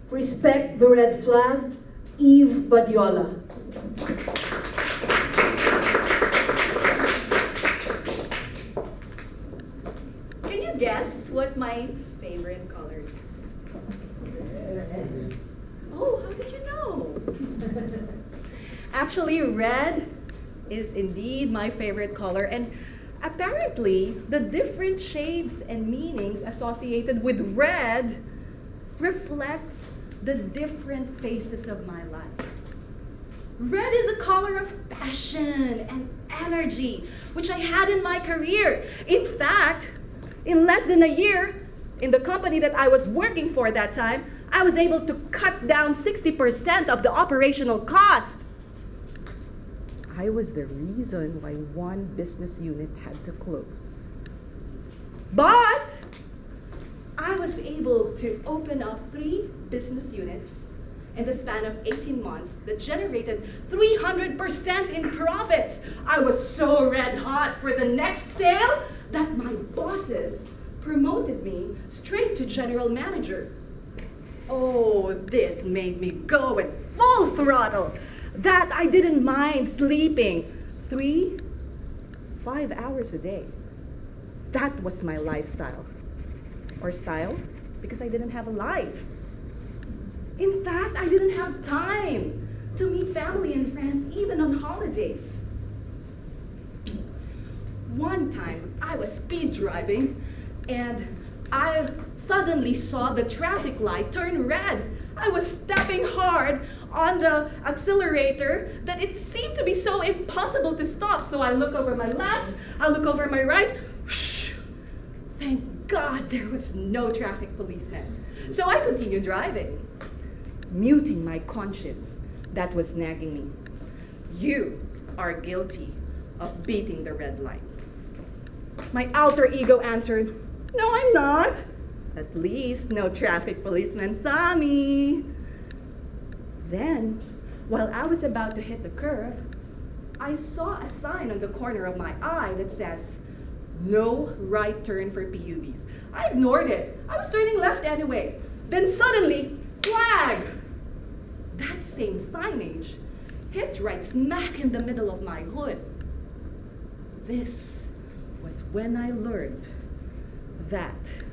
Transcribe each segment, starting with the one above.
Respect the red flag, EveBadiola. Can you guess what my favorite color is? Oh, how did you know? Actually, red is indeed my favorite color, and apparently the different shades and meanings associated with red reflects the different phases of my life. Red is a color of passion and energy, which I had in my career. In fact, in less than a year, in the company that I was working for that time, I was able to cut down 60% of the operational cost. I was the reason why one business unit had to close. But I was able to open up 3 business units in the span of 18 months that generated 300% in profits. I was so red hot for the next sale that my bosses promoted me straight to general manager. Oh, this made me go at full throttle. That I didn't mind sleeping 5 hours a day. That was my lifestyle. Or style, because I didn't have a life. In fact, I didn't have time to meet family and friends even on holidays. One time, I was speed driving and I suddenly saw the traffic light turn red. I was stepping hard on the accelerator that it seemed to be so impossible to stop. So I look over my left, I look over my right. Thank God there was no traffic policeman. So I continued driving, muting my conscience that was nagging me. You are guilty of beating the red light. My alter ego answered, no, I'm not. At least no traffic policeman saw me. Then, while I was about to hit the curve, I saw a sign on the corner of my eye that says, no right turn for PUVs. I ignored it. I was turning left anyway. Then suddenly, flag! That same signage hit right smack in the middle of my hood. This was when I learned that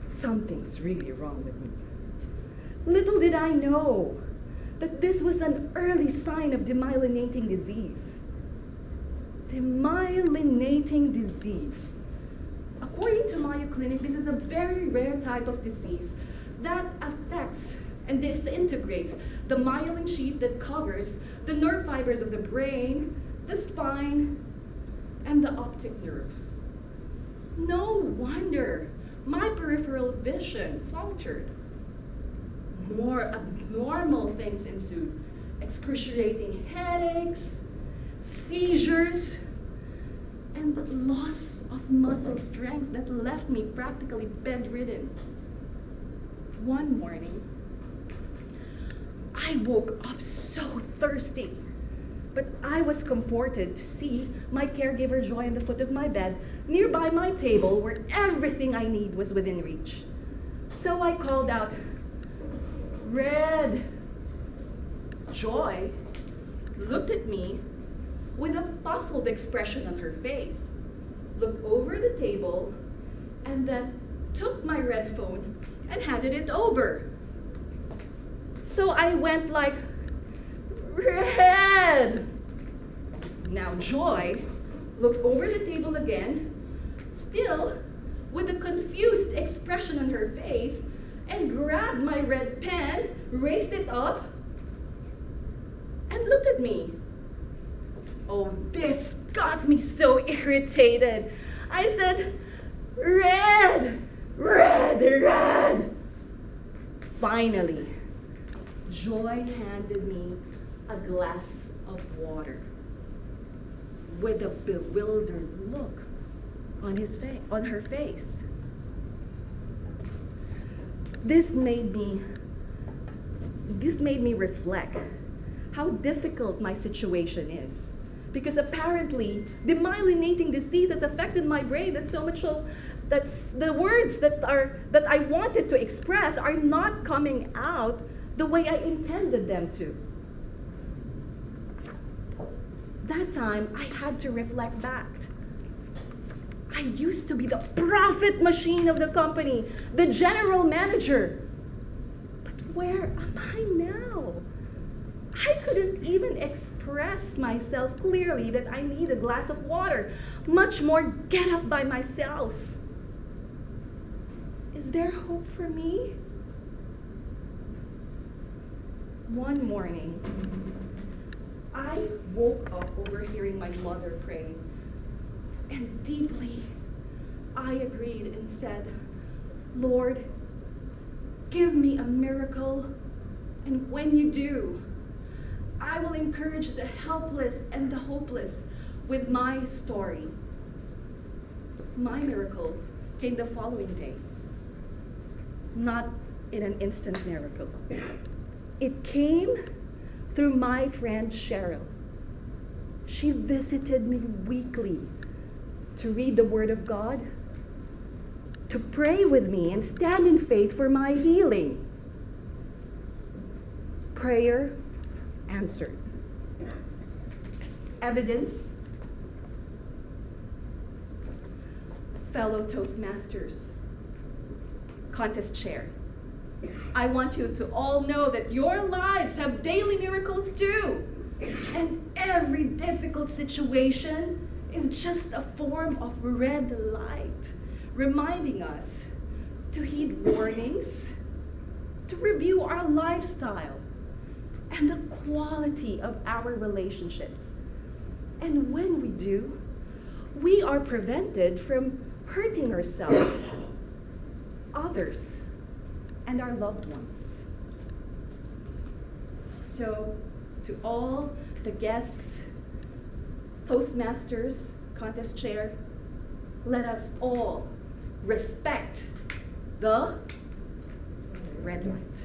something's really wrong with me. Little did I know that this was an early sign of demyelinating disease. Demyelinating disease. According to Mayo Clinic, this is a very rare type of disease that affects and disintegrates the myelin sheath that covers the nerve fibers of the brain, the spine, and the optic nerve. No wonder my peripheral vision faltered. More abnormal things ensued. Excruciating headaches, seizures, and the loss of muscle strength that left me practically bedridden. One morning, I woke up so thirsty, but I was comforted to see my caregiver Joy at the foot of my bed, nearby my table where everything I need was within reach. So I called out, Red. Joy looked at me with a puzzled expression on her face, looked over the table, and then took my red phone and handed it over. So I went like, Red! Now Joy looked over the table again, still with a confused expression on her face, and grabbed my red pen, raised it up, and looked at me. Oh, this got me so irritated. I said, Red, red, red. Finally, Joy handed me a glass of water with a bewildered look on her face. This made me reflect how difficult my situation is. Because apparently, demyelinating disease has affected my brain, and so much so that's the words that I wanted to express are not coming out the way I intended them to. That time, I had to reflect back. I used to be the profit machine of the company, the general manager. But where am I now? I couldn't even express myself clearly that I need a glass of water, much more get up by myself. Is there hope for me? One morning, I woke up overhearing my mother praying, and deeply I agreed and said, Lord, give me a miracle, and when you do, I will encourage the helpless and the hopeless with my story. My miracle came the following day. Not in an instant miracle. It came through my friend Cheryl. She visited me weekly to read the Word of God, to pray with me and stand in faith for my healing. Prayer answered. Evidence. Fellow Toastmasters, contest chair, I want you to all know that your lives have daily miracles too. And every difficult situation is just a form of red light, reminding us to heed warnings, to review our lifestyle, and the quality of our relationships. And when we do, we are prevented from hurting ourselves, others, and our loved ones. So, to all the guests, Toastmasters, contest chair, let us all respect the red light.